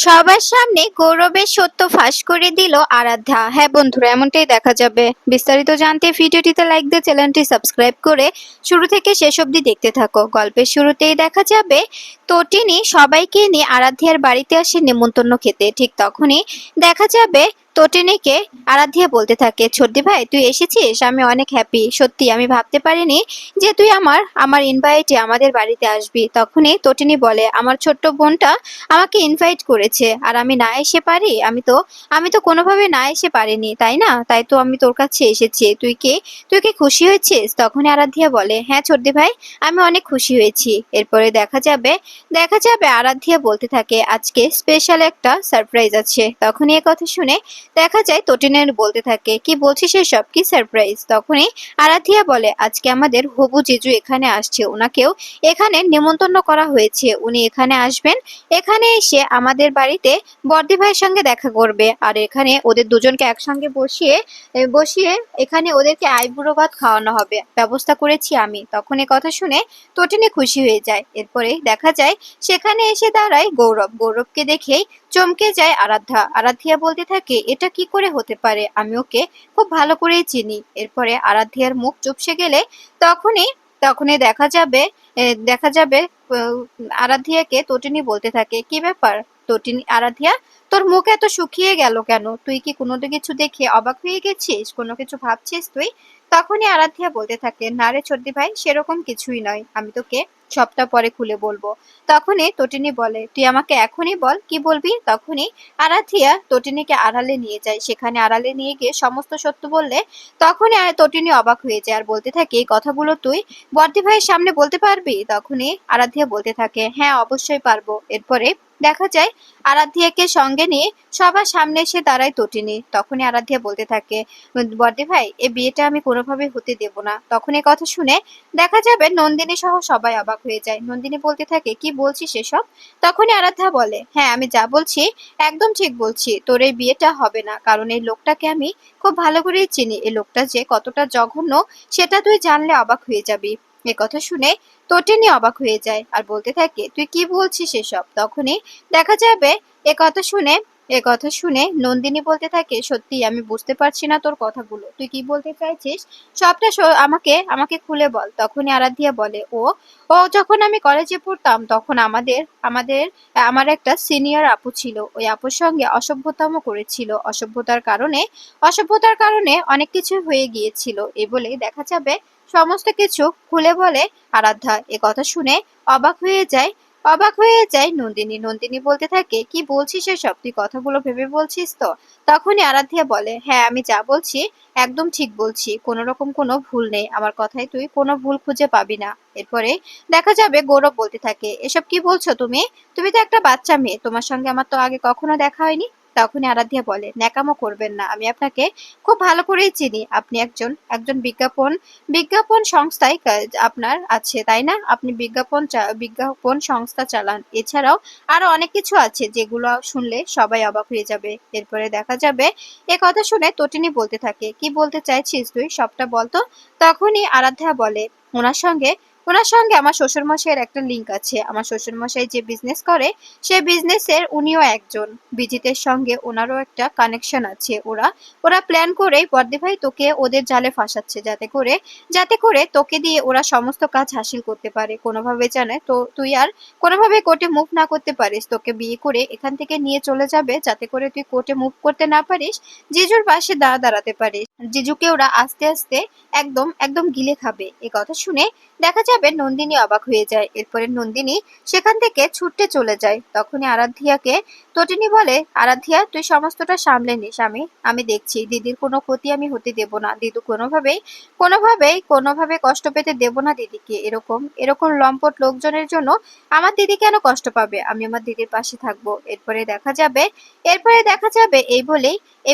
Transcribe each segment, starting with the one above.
সবার সামনে গৌরবের সত্য ফাঁস করে দিল আরাধ্যা। হ্যাঁ বন্ধুরা, এমনটাই দেখা যাবে। বিস্তারিত জানতে ভিডিওটিতে লাইক দিয়ে চ্যানেলটি সাবস্ক্রাইব করে শুরু থেকে শেষ অবধি দেখতে থাকো। গল্পের শুরুতেই দেখা যাবে তটিনী সবাইকে নিয়ে আরাধ্যার বাড়িতে আসে নেমন্তন্ন খেতে। ঠিক তখনই দেখা যাবে তটিনীকে আরাধ্যা বলতে থাকে, ছোটদি ভাই তুই এসেছিস, আমি অনেক হ্যাপি। সত্যি আমি ভাবতে পারিনি যে তুই আমার আমার ইনভাইটে আমাদের বাড়িতে আসবি। তখনই তটিনী বলে, আমার ছোট্ট বোনটা আমাকে ইনভাইট করেছে আর আমি না এসে পারি? আমি তো কোনোভাবে না এসে পারিনি, তাই না? তাই তো আমি তোর কাছে এসেছি। তুই কি খুশি হয়েছিস? তখন আরাধ্যা বলে, হ্যাঁ ছোটদি ভাই, আমি অনেক খুশি হয়েছি। এরপরে দেখা যাবে আরাধ্যা বলতে থাকে, আজকে স্পেশাল একটা সারপ্রাইজ আছে। তখনই এ কথা শুনে দেখা যায় তটিনের বলতে থাকে, কি বলছিস এসব, কি সারপ্রাইজ? তখনই আরাধ্যা বলে, আজকে আমাদের হবু জিজু এখানে আসছে, ওনাকেও এখানে নিমন্ত্রণ করা হয়েছে, উনি এখানে আসবেন। এখানে এসে আমাদের বাড়িতে বড়দি ভাইয়ের সঙ্গে দেখা করবে আর এখানে ওদের দুজনকে একসঙ্গে বসিয়ে এখানে ওদেরকে আইবুড়ো ভাত খাওয়ানো হবে, ব্যবস্থা করেছি আমি। তখন এ কথা শুনে তটিনী খুশি হয়ে যায়। এরপরে দেখা যায় সেখানে এসে দাঁড়ায় গৌরবকে দেখেই চমকে যায় আরাধ্যা বলতে থাকে, এটা কি করে হতে পারে, আমি ওকে খুব ভালো করেই চিনি। এরপরে আরাধ্যার মুখ চুপসে গেলে তখনই তখনই দেখা যাবে আরাধ্যাকে তটিনী বলতে থাকে, কি ব্যাপার আরাধ্যা, তোর মুখ এত শুকিয়ে গেল কেন? তুই কি কোনো কিছু দেখে অবাক হয়ে গেছিস? কোনো কিছু ভাবছিস তুই? তখনই আরাধ্যা বলতে থাকে, না রে ছোটদি ভাই, সেরকম কিছুই নয়, আমি তোকে সবটা পরে খুলে বলবো। তখনই তটিনী বলে, তুই আমাকে এখনই বল, কি বলবি? তখনই আরাধ্যা তটিনীকে আড়ালে নিয়ে যায়। সেখানে আড়ালে নিয়ে গিয়ে সমস্ত সত্য বললে তখনই তটিনী অবাক হয়ে যায় আর বলতে থাকে, এই কথাগুলো তুই বড়দি ভাইয়ের সামনে বলতে পারবি? তখনই আরাধ্যা বলতে থাকে, হ্যাঁ অবশ্যই পারবো। এরপরে দেখা যায় আরাধ্যাকে সঙ্গে নিয়ে সবার সামনে এসে দাঁড়ায় তটিনী। তখনই আরাধ্যা বলতে থাকে, বড়দি ভাই, এই বিয়েটা আমি কোনোভাবে হতে দেব না। তখন এই কথা শুনে দেখা যাবে নন্দিনী সহ সবাই অবাক হয়ে যায়। নন্দিনী বলতে থাকে, কি বলছিস এসব? তখনই আরাধ্যা বলে, হ্যাঁ আমি যা বলছি একদম ঠিক বলছি, তোর এই বিয়েটা হবে না, কারণ এই লোকটাকে আমি খুব ভালো করেই চিনি। এই লোকটা যে কতটা জঘন্য সেটা তুই জানলে অবাক হয়ে যাবি। কথা শুনে তটিনী অবাক হয়ে যায় আর বলতে থাকে, তুই কি বলছিস এসব? তখনই দেখা যাবে এ কথা শুনে এ কথা শুনে নন্দিনী বলতে থাকে, সত্যি আমি বুঝতে পারছি না তোর কথাগুলো, তুই কি বলতে চাইছিস? সবটা আমাকে আমাকে খুলে বল। তখনই আরাধ্যা বলে, ও ও যখন আমি কলেজে পড়তাম তখন আমাদের আমাদের আমার একটা সিনিয়র আপু ছিল, ওই আপুর সঙ্গে অসভ্যতামও করেছিল। অসভ্যতার কারণে অনেক কিছু হয়ে গিয়েছিল। এ বলে দেখা যাবে সমস্ত কিছু খুলে বলে আরাধ্যা। এ কথা শুনে অবাক হয়ে যায় নন্দিনী বলতে থাকে, কি বলছিস এসব, তুই কথাগুলো ভেবে বলছিস তো? তখনই আরাধ্যা বলে, হ্যাঁ আমি যা বলছি একদম ঠিক বলছি, কোনো রকম কোনো ভুল নেই, আমার কথায় তুই কোনো ভুল খুঁজে পাবি না। এরপরে দেখা যাবে গৌরব বলতে থাকে, এসব কি বলছো তুমি? তুমি তো একটা বাচ্চা মেয়ে, তোমার সঙ্গে আমার তো আগে কখনো দেখা হয়নি। তখনই আরাধ্যা বলে, ন্যাকামো করবেন না, আমি আপনাকে খুব ভালো করেই চিনি। আপনি একজন একজন বিজ্ঞাপন বিজ্ঞাপন সংস্থায় আপনার আছে, তাই না? আপনি বিজ্ঞাপন সংস্থা চালান। এছাড়াও আরো অনেক কিছু আছে যেগুলো শুনলে সবাই অবাক হয়ে যাবে। এরপরে দেখা যাবে এ কথা শুনে তটিনী বলতে থাকে, কি বলতে চাইছিস তুই, সবটা বলতো। তখনই আরাধ্যা বলে, ওনার সঙ্গে ওনার সঙ্গে আমার শ্বশুরমশাইয়ের একটা লিংক আছে। আমার শ্বশুরমশাই যে বিজনেস করে সে বিজনেসের উনিও একজন। বিজিতের সঙ্গে ওনারও একটা কানেকশন আছে। ওরা ওরা প্ল্যান করেই বড়দি ভাই তোকে ওদের জালে ফাঁসাচ্ছে, যাতে করে তোকে দিয়ে ওরা সমস্ত কাজ হাসিল করতে পারে, কোনোভাবে জানে তো তুই আর কোনোভাবে কোর্টে মুভ না করতে পারিস। তোকে বিয়ে করে এখান থেকে নিয়ে চলে যাবে, যাতে করে তুই কোর্টে মুভ করতে না পারিস, জিজুর পাশে দাঁড়াতে পারিস। জিজুকে ওরা আস্তে আস্তে একদম একদম গিলে খাবে। এ কথা শুনে দেখা যাবে নন্দিনী অবাক হয়ে যায়। এরপরে নন্দিনী সেখান থেকে ছুটতে চলে যায়। তখনই আরাধ্যাকে তটিনী বলে, আরাধ্যা তুই সমস্তটা সামলে নিস, আমি আমি দেখছি, দিদির কোনো ক্ষতি আমি হতে দেব না। দিদু কোনোভাবে কষ্ট পেতে দেব না দিদিকে। এরকম এরকম লম্পট লোকজনের জন্য আমার দিদি কেন কষ্ট পাবে? আমি আমার দিদির পাশে থাকবো। এরপরে দেখা যাবে এই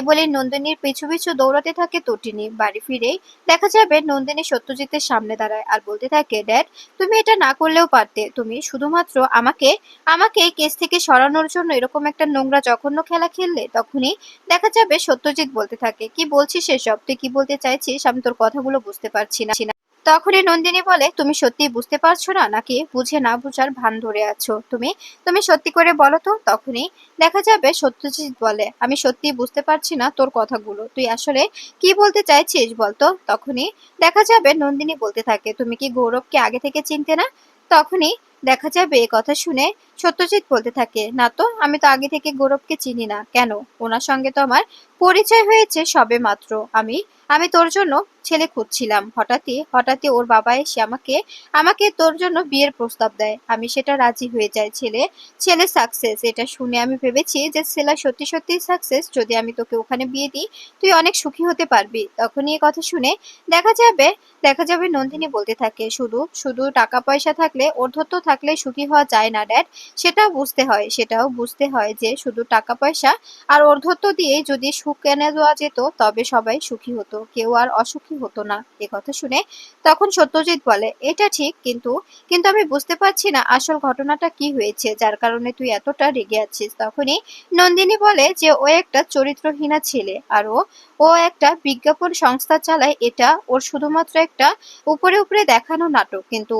বলেই নন্দিনীর পিছু পিছু দৌড়াতে থাকে তটিনী। বাড়ি ফিরেই দেখা যাবে নন্দিনী সত্যজিতের সামনে দাঁড়ায় আর বলতে থাকে, ড্যাড তুমি এটা না করলেও পারতে, তুমি শুধুমাত্র আমাকে আমাকে এই কেস থেকে সরানোর জন্য এরকম একটা নোংরা জঘন্য খেলা খেললে। তখনই দেখা যাবে সত্যজিৎ বলতে থাকে, কি বলছিস এসব, তুই কি বলতে চাইছিস? আমি তোর কথাগুলো বুঝতে পারছি না। তখনই নন্দিনী বলে, তুমি সত্যি বুঝতে পারছো না নাকি বুঝে না বুঝার ভান ধরে আছো? তুমি তুমি সত্যি করে বলো তো। তখনই দেখা যাবে সত্যজিৎ বলে, আমি সত্যি বুঝতে পারছি না তোর কথাগুলো, তুই আসলে কি বলতে চাইছিস বলতো। তখনই দেখা যাবে নন্দিনী বলতে থাকে, তুমি কি গৌরবকে আগে থেকে চিনতে না? তখনই দেখা যাবে এ কথা শুনে সত্যজিৎ বলতে থাকে, না তো, আমি তো আগে থেকে গৌরবকে চিনি না। কেন? ওনার সঙ্গে তো আমার পরিচয় হয়েছে সবে মাত্র। আমি আমি তোর জন্য ছেলে খুঁজছিলাম, হঠাৎই হঠাৎই ওর বাবা এসে আমাকে আমাকে তোর জন্য বিয়ের প্রস্তাব দেয়। আমি সেটা রাজি হয়ে যাই। ছেলে ছেলে সাকসেস, এটা শুনে আমি ভেবেছি যে ছেলে সত্যি সত্যি সাকসেস। যদি আমি তোকে ওখানে বিয়ে দিই, তুই অনেক সুখী হতে পারবি। তখনই এ কথা শুনে দেখা যাবে দেখা যাবে নন্দিনী বলতে থাকে, শুধু শুধু টাকা পয়সা থাকলে, অর্ধত্ব থাকলে সুখী হওয়া যায় না ড্যাড। সেটাও বুঝতে হয় যে শুধু টাকা পয়সা আর অর্ধত্ব দিয়ে যদি সুখ এনে দেওয়া যেত তবে সবাই সুখী হতো, কেউ আর অসুখী হতো না। এ কথা শুনে তখন সত্যজিৎ বলে, এটা ঠিক, কিন্তু কিন্তু আমি বুঝতে পারছি না আসল ঘটনাটা কি হয়েছে যার কারণে তুই এতটা রেগে আছিস। তখনই নন্দিনী বলে যে ও একটা চরিত্রহীনা ছেলে, আর ও ও একটা বিজ্ঞাপন সংস্থা চালায়। এটা ওর শুধুমাত্র একটা উপরে উপরে দেখানো নাটক, কিন্তু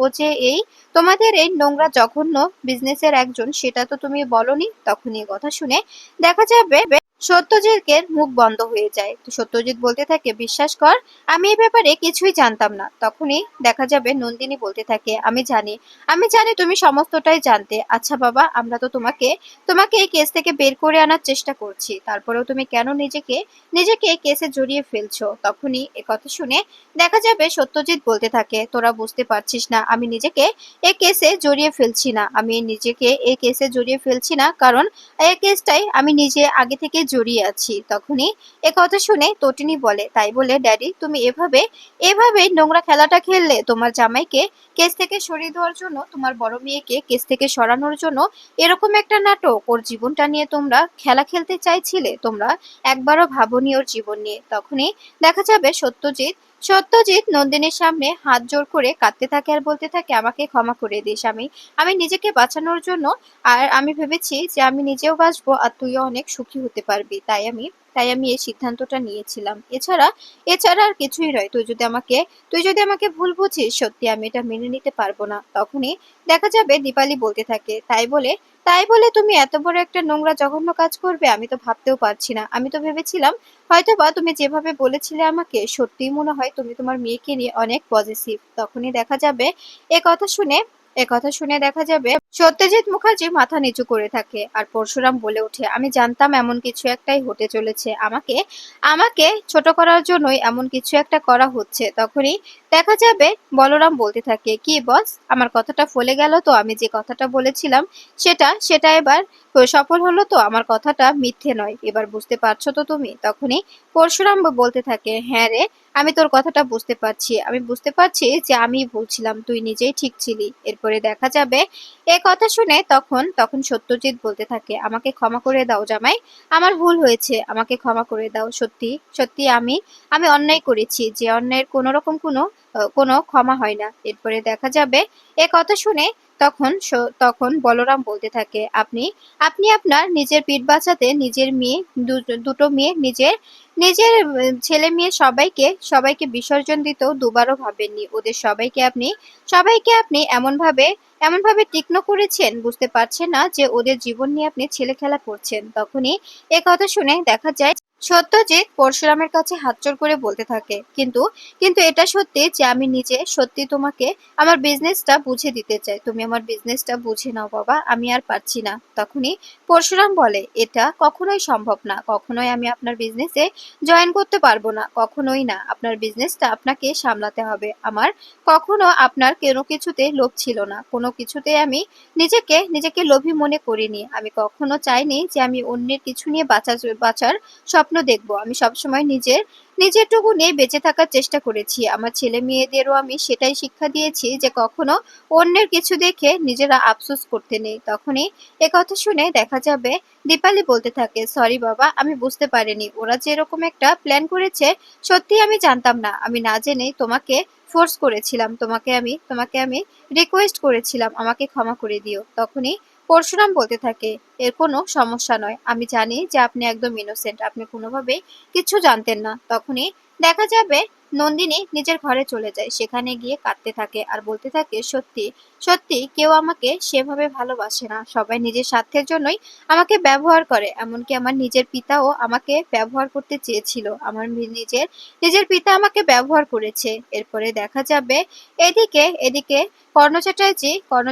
ও যে এই তোমাদের এই নোংরা জঘন্য বিজনেসের একজন, সেটা তো তুমি বলনি। তখনই এ কথা শুনে দেখা যাবে সত্যজিতের মুখ বন্ধ হয়ে যায়। তো সত্যজিৎ বলতে থাকে, বিশ্বাস কর, আমি এই ব্যাপারে কিছুই জানতাম না। তখনই দেখা যাবে নন্দিনী বলতে থাকে, আমি জানি তুমি সমস্তটাই জানতে। আচ্ছা বাবা, আমরা তো তোমাকে তোমাকে এই কেস থেকে বের করে আনার চেষ্টা করছি, তারপরেও তুমি কেন নিজেকে নিজেকে এই কেসে জড়িয়ে ফেলছো? তখনই এ কথা শুনে দেখা যাবে সত্যজিৎ বলতে থাকে, তোরা বুঝতে পারছিস না, আমি নিজেকে এই কেসে জড়িয়ে ফেলছি না। আমি নিজেকে এই কেসে জড়িয়ে ফেলছি না, কারণ এই কেসটাই আমি নিজে আগে থেকে জড়িয়ে আছি। তখনই এ কথা শুনে তটিনী বলে, তাই বলে ড্যাডি তুমি এভাবে নোংরা খেলাটা খেললে? তোমার জামাইকে কেস থেকে সরিয়ে দেওয়ার জন্য, তোমার বড় মেয়েকে কেস থেকে সরানোর জন্য এরকম একটা নাটক, ওর জীবনটা নিয়ে তোমরা খেলা খেলতে চাইছিলে? তোমরা একবারও ভাবোনি ওর জীবন নিয়ে। তখনই দেখা যাবে সত্যজিৎ নন্দিনীর সামনে হাত জোড় করে কাঁদতে থাকে আর বলতে থাকে, আমাকে ক্ষমা করে দিস। আমি আমি নিজেকে বাঁচানোর জন্য, আর আমি ভেবেছি যে আমি নিজেও বাঁচবো আর তুইও অনেক সুখী হতে পারবি, তাই আমি এই সিদ্ধান্তটা নিয়েছিলাম। এছাড়া আর কিছুই নয়। তুই যদি আমাকে ভুল বুঝিস, সত্যি আমি এটা মেনে নিতে পারবো না। তখনই দেখা যাবে দীপালি বলতে থাকে, তাই বলে তুমি এত বড় একটা নোংরা জঘন্য কাজ করবে? আমি তো ভাবতেও পারছি না। আমি তো ভেবেছিলাম হয়তোবা তুমি যেভাবে বলেছিলে আমাকে, সত্যিই মনে হয় তুমি তোমার মেয়েকে নিয়ে অনেক পজিটিভ। তখনই দেখা যাবে এ কথা শুনে এ কথা শুনে দেখা যাবে সত্যজিৎ মুখার্জি মাথা নিচু করে থাকে আর পরশুরাম বলে ওঠে, আমি জানতাম এমন কিছু একটাই হতে চলেছে। আমাকে আমাকে ছোট করার জন্যই এমন কিছু একটা করা হচ্ছে। তখনই দেখা যাবে বলরাম বলতে থাকে, কি বস, আমার কথাটা ফলে গেল তো? আমি যে কথাটা বলেছিলাম সেটা এবার সফল হলো তো? আমার কথাটা মিথ্যে নয়, এবার বুঝতে পারছো তো তুমি? তখনই পরশুরাম বলতে থাকে, হ্যাঁ রে, আমি তোর কথাটা বুঝতে পারছি। আমি বুঝতে পারছি যে আমি ভুল ছিলাম, তুই নিজেই ঠিক ছিলি। এরপরে দেখা যাবে এ কথা শুনে তখন তখন সত্যজিৎ বলতে থাকে, আমাকে ক্ষমা করে দাও জামাই, আমার ভুল হয়েছে, আমাকে ক্ষমা করে দাও। সত্যি সত্যি আমি আমি অন্যায় করেছি, যে অন্যায়ের কোনো রকম কোনো ক্ষমা হয় না। এরপরে দেখা যাবে এ কথা শুনে তখন বলরাম বলতে থাকে, আপনি আপনি আপনার নিজের পিঠ বাঁচাতে নিজের মেয়ে, দুটো মেয়ে, নিজের নিজের ছেলে মেয়ে সবাইকে বিসর্জন দিতেও দুবারও ভাবেননি। ওদের সবাইকে আপনি এমনভাবে তীক্ষ্ণ করেছেন, বুঝতে পারছেন না যে ওদের জীবন নিয়ে আপনি ছেলেখেলা করছেন। তখনই এ কথা শুনে দেখা যায় সত্যজিৎ পরশুরামের কাছে হাতজোড় করে বলতে থাকে, কিন্তু কিন্তু এটা সত্যি যে আমি নিজে সত্যি তোমাকে আমার বিজনেসটা বুঝে দিতে চাই। তুমি আমার বিজনেসটা বুঝে নাও বাবা, আমি আর পারছি না। তখনই পরশুরাম বলে, এটা কখনোই সম্ভব না, কখনোই আমি আপনার বিজনেসে জয়েন করতে পারবো না, কখনোই না। আপনার বিজনেসটা আপনাকে সামলাতে হবে। আমার কখনো আপনার কোনো কিছুতে লোভ ছিল না, কোনো কিছুতে আমি নিজেকে লোভী মনে করিনি। আমি কখনো চাইনি যে আমি অন্যের কিছু নিয়ে বাঁচার স্বপ্ন দেখবো। আমি সবসময় নিজেরটুকু নিয়ে বেঁচে থাকার চেষ্টা করেছি। আমার ছেলে মেয়েদেরও আমি সেটাই শিক্ষা দিয়েছি যে কখনো অন্যের কিছু দেখে নিজেরা আফসোস করতে নেই। তখনই এ কথা শুনে দেখা যাবে দীপালি বলতে থাকে, সরি বাবা, আমি বুঝতে পারিনি ওরা যে এরকম একটা প্ল্যান করেছে। সত্যি আমি জানতাম না, আমি না জেনেই তোমাকে ফোর্স করেছিলাম, তোমাকে আমি রিকোয়েস্ট করেছিলাম, আমাকে ক্ষমা করে দিও। তখনই পরশুরাম বলতে থাকে, এর কোনো সমস্যা নয়, আমি জানি যে আপনি একদম ইনোসেন্ট, আপনি কোনোভাবেই কিছু জানতেন না। তখনই দেখা যাবে নন্দিনী নিজের ঘরে চলে যায়, সেখানে গিয়ে কাঁদতে থাকে আর বলতে থাকে, সত্যি সত্যি কেউ আমাকে সেভাবে ভালোবাসে না, সবাই নিজের স্বার্থের জন্যই আমাকে ব্যবহার করে, এমনকি আমার নিজের পিতাও আমাকে ব্যবহার করতে চেয়েছিল, আমার নিজের নিজের পিতা আমাকে ব্যবহার করেছে। এরপরে দেখা যাবে এদিকে এদিকে কর্ণ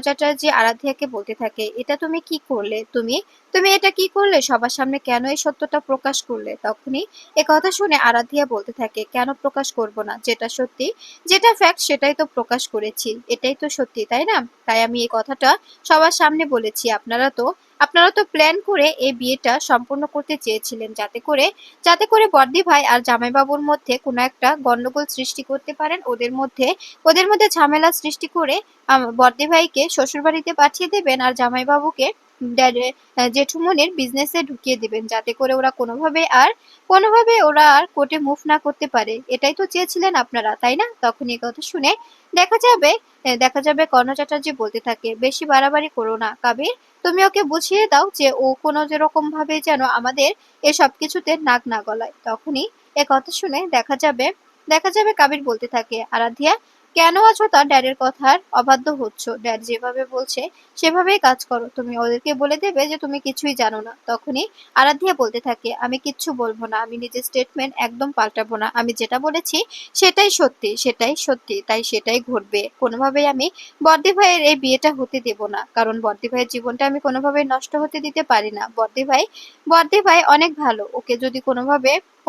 চ্যাটার্জি আরাধ্যাকে বলতে থাকে, এটা তুমি কি করলে, তুমি তুমি এটা কি করলে, সবার সামনে কেন এই সত্যটা প্রকাশ করলে? তখনই এ কথা শুনে আরাধ্যা বলতে থাকে, কেন প্রকাশ করব না, যেটা সত্যি যেটা ফ্যাক্ট সেটাই তো প্রকাশ করেছি, এটাই তো সত্যি তাই না? তাই আমি এই কথাটা সবার সামনে বলেছি। আপনারা তো প্ল্যান করে এই বিয়েটা সম্পূর্ণ করতে চেয়েছিলেন, যাতে করে বর্দি ভাই আর জামাইবাবুর মধ্যে কোনো একটা গন্ডগোল সৃষ্টি করতে পারেন, ওদের মধ্যে ঝামেলা সৃষ্টি করে বর্দি ভাইকে শ্বশুর বাড়িতে পাঠিয়ে দেবেন আর জামাইবাবুকে জেঠুমনির বিজনেসে ঢুকিয়ে দিবেন, যাতে করে ওরা আর কোর্টে মুভ না করতে পারে। এটাই তো চেয়েছিলেন আপনারা তাই না? তখন এই কথা শুনে দেখা যাবে কর্ণ চ্যাটার্জি বলতে থাকে, বেশি বাড়াবাড়ি করো না কাবির, তুমি ওকে বুঝিয়ে দাও যে ও কোনো যেরকম ভাবে যেন আমাদের এসব কিছুতে নাক না গলায়। তখনই এ কথা শুনে দেখা যাবে কাবির বলতে থাকে, আরাধ্যা কেন অযথা ড্যাডের কথার অবাধ্য হচ্ছ? ড্যাড যেভাবে বলছে সেভাবেই কাজ করো, তুমি ওদেরকে বলে দেবে যে তুমি কিছুই জানো না। তখনই আরাধ্যা বলতে থাকে, আমি কিচ্ছু বলবো না, আমি নিজের স্টেটমেন্ট একদম পাল্টাবো না, আমি যেটা বলেছি সেটাই সত্যি, তাই সেটাই ঘটবে, কোনোভাবেই আমি বর্দি ভাইয়ের এই বিয়েটা হতে দেব না, কারণ বর্দি ভাইয়ের জীবনটা আমি কোনোভাবেই নষ্ট হতে দিতে পারি না। বর্দি ভাই অনেক ভালো, ওকে যদি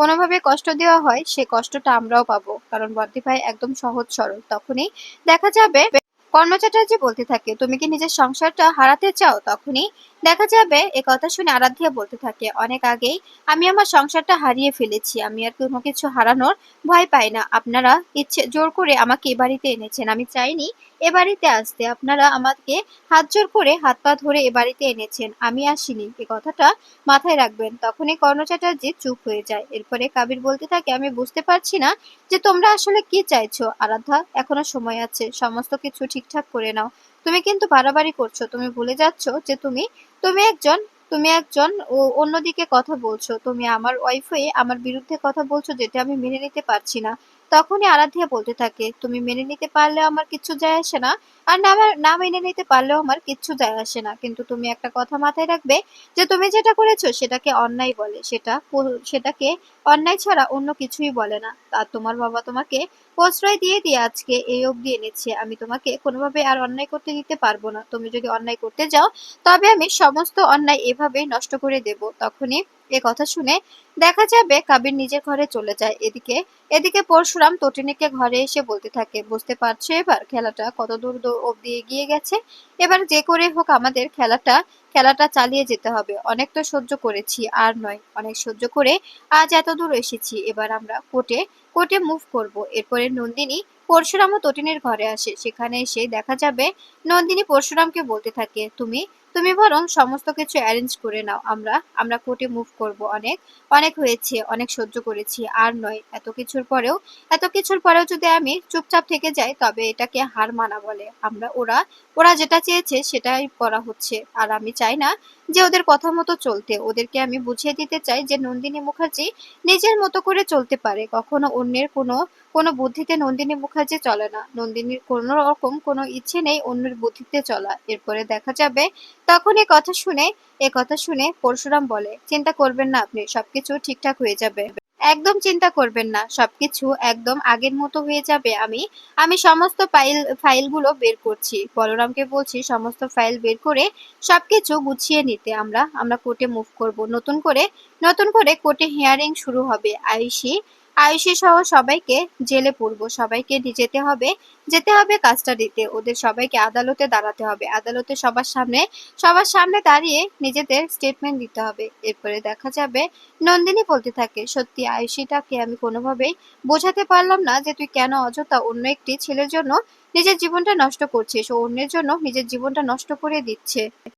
কোনোভাবে কষ্ট দেওয়া হয় সে কষ্টটা আমরাও পাবো, কারণ বর্দি ভাই একদম সহজ সরল। তখনই দেখা যাবে কর্ণ চ্যাটার্জি বলতে থাকে, তুমি কি নিজের সংসারটা হারাতে চাও? তখনই দেখা যাবে এ কথা শুনে আরাধ্যা বলতে থাকে, অনেক আগেই আমি আমার সংসারটা হারিয়ে ফেলেছি, আমি আর কোনো কিছু হারানোর ভয় পাই না। আপনারা ইচ্ছে জোর করে আমাকে এ বাড়িতে এনেছেন, আমি চাইনি এ বাড়িতে আসতে, আপনারা আমাকে হাত জোর করে হাত পা ধরে এ বাড়িতে এনেছেন, আমি আসিনি, এ কথাটা মাথায় রাখবেন। তখনই কর্ণ চ্যাটার্জি চুপ হয়ে যায়। এরপরে কাবির বলতে থাকে, আমি বুঝতে পারছি না যে তোমরা আসলে কি চাইছো। আরাধ্যা, এখনো সময় আছে, সমস্ত কিছু ঠিকঠাক করে নাও, তুমি কিন্তু বাড়াবাড়ি করছো, তুমি ভুলে যাচ্ছ যে তুমি একজন তুমি একজন অন্যদিকে কথা বলছো, তুমি আমার ওয়াইফ হয়ে আমার বিরুদ্ধে কথা বলছো, যেটা আমি মেনে নিতে পারছি না। তখনই আরাধ্যা বলতে থাকে, তুমি মেনে নিতে পারলেও আমার কিচ্ছু যায় আসে না, আর না মেনে নিতে পারলেও আমার কিচ্ছু যায় আসে না, কিন্তু তুমি একটা কথা মাথায় রাখবে যে তুমি যেটা করেছো সেটাকে অন্যায় বলে, সেটাকে অন্যায় ছাড়া অন্য কিছুই বলে না। আর তোমার বাবা তোমাকে প্রশ্রয় দিয়ে দিয়ে আজকে এই অবধি এনেছে, আমি তোমাকে কোনোভাবে আর অন্যায় করতে দিতে পারবো না, তুমি যদি অন্যায় করতে যাও তবে আমি সমস্ত অন্যায় এভাবেই নষ্ট করে দেব। তখনই এ কথা শুনে দেখা যাবে কাবির নিজের ঘরে চলে যায়। এদিকে এদিকে পরশুরাম তটিনীকে ঘরে এসে বলতে থাকে, বুঝতে পারছো এবার খেলাটা কত দূর অবধি এগিয়ে গেছে, এবার যে করে হোক আমাদের খেলাটা চালিয়ে যেতে হবে, অনেক তো সহ্য করেছি, আর নয়, অনেক সহ্য করে আজ এত দূর এসেছি, এবার আমরা কোর্টে মুভ করব। এরপরে নন্দিনী পরশুরাম ও তটিনীর ঘরে আসে, সেখানে এসে দেখা যাবে নন্দিনী পরশুরামকে বলতে থাকে, তুমি তুমি বরং সমস্ত কিছু অ্যারেঞ্জ করে নাও, আমরা কোর্টে মুভ করব, অনেক অনেক হয়েছে, অনেক সহ্য করেছি, আর নয়, এত কিছুর পরেও যদি আমি চুপচাপ থেকে যাই তবে এটাকে হার মানা বলে। ওরা যেটা চেয়েছে সেটাই করা হচ্ছে, আর আমি চাই না যে ওদের কথা মতো চলতে, ওদেরকে আমি বুঝিয়ে দিতে চাই যে নন্দিনী মুখার্জি নিজের মতো করে চলতে পারে, কখনো অন্যের কোনো বুদ্ধিতে নন্দিনী মুখার্জি চলে না, নন্দিনীর কোনো রকম কোনো ইচ্ছে নেই অন্যের বুদ্ধিতে চলা। এরপরে দেখা যাবে তখন এ কথা শুনে পরশুরাম বলে, চিন্তা করবেন না, আপনি সবকিছু ঠিকঠাক হয়ে যাবে, একদম চিন্তা করবেন না, সবকিছু একদম আগের মতো হয়ে যাবে। আমি সমস্ত ফাইলগুলো বের করছি, বলরামকে বলছি সমস্ত ফাইল বের করে সবকিছু গুছিয়ে নিতে, আমরা কোর্টে মুভ করব, নতুন করে কোর্টে হিয়ারিং শুরু হবে, আয়ুষী সহ সবাইকে জেলে পুরবো, সবাইকে যেতে হবে কাস্টাডিতে, ওদের সবাইকে আদালতে দাঁড়াতে হবে, আদালতে সবার সামনে দাঁড়িয়ে নিজেদের স্টেটমেন্ট দিতে হবে। এরপরে দেখা যাবে নন্দিনী বলতে থাকে, সত্যি আয়ুষীটাকে আমি কোনোভাবেই বোঝাতে পারলাম না যে তুই কেন অযথা অন্য একটি ছেলের জন্য নিজের জীবনটা নষ্ট করছিস, ও অন্যের জন্য নিজের জীবনটা নষ্ট করে দিচ্ছে।